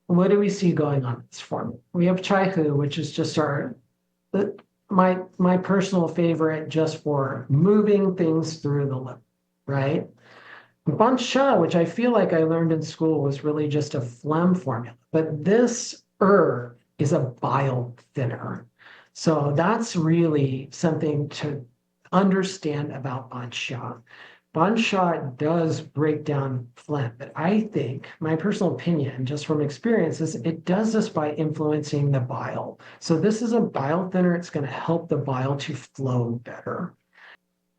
what do we see going on in this formula? We have Chai Hu, which is just my personal favorite just for moving things through the lip, right? Ban Sha, which I feel like I learned in school, was really just a phlegm formula, but this herb is a bile thinner. So that's really something to understand about Ban Sha. Ban Sha does break down phlegm, but I think my personal opinion, just from experience, is it does this by influencing the bile. So this is a bile thinner. It's going to help the bile to flow better.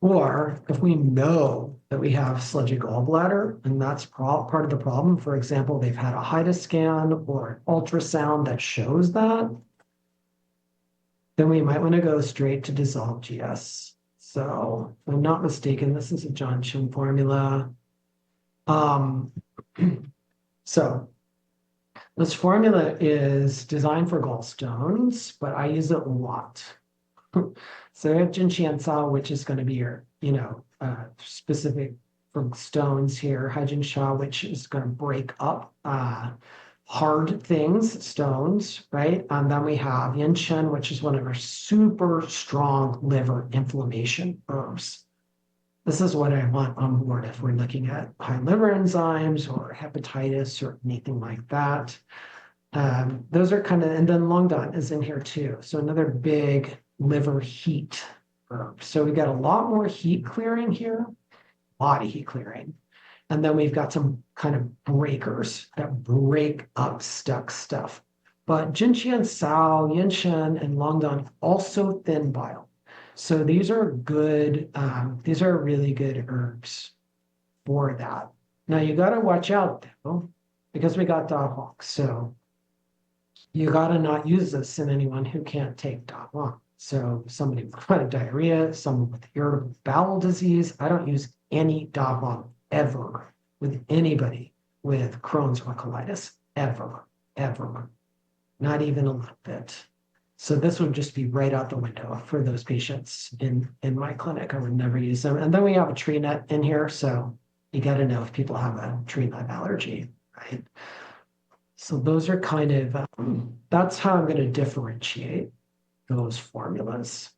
Or if we know that we have sludgy gallbladder, and that's part of the problem, for example, they've had a HIDA scan or an ultrasound that shows that, then we might want to go straight to dissolve GS. So if I'm not mistaken, this is a Johnson formula. So this formula is designed for gallstones, but I use it a lot. So we have Jinqiansao, which is going to be your, specific from stones here. Haijin Sha, which is going to break up hard things, stones, right? And then we have Yin Chen, which is one of our super strong liver inflammation herbs. This is what I want on board if we're looking at high liver enzymes or hepatitis or anything like that. Those are kind of, and then Longdan is in here too. So another big liver heat herb. So we got a lot more heat clearing here, a lot of heat clearing. And then we've got some kind of breakers that break up stuck stuff. But Jinqian Sao, Yinshen, and Longdan also thin bile. So these are good, these are really good herbs for that. Now you got to watch out though, because we got Da Huang. So you got to not use this in anyone who can't take Da Huang. So somebody with chronic diarrhea, someone with irritable bowel disease. I don't use any Da Huang ever with anybody with Crohn's or colitis, ever, not even a little bit. So this would just be right out the window for those patients in my clinic. I would never use them. And then we have a tree nut in here. So you got to know if people have a tree nut allergy, right? So those are kind of, that's how I'm going to differentiate those formulas.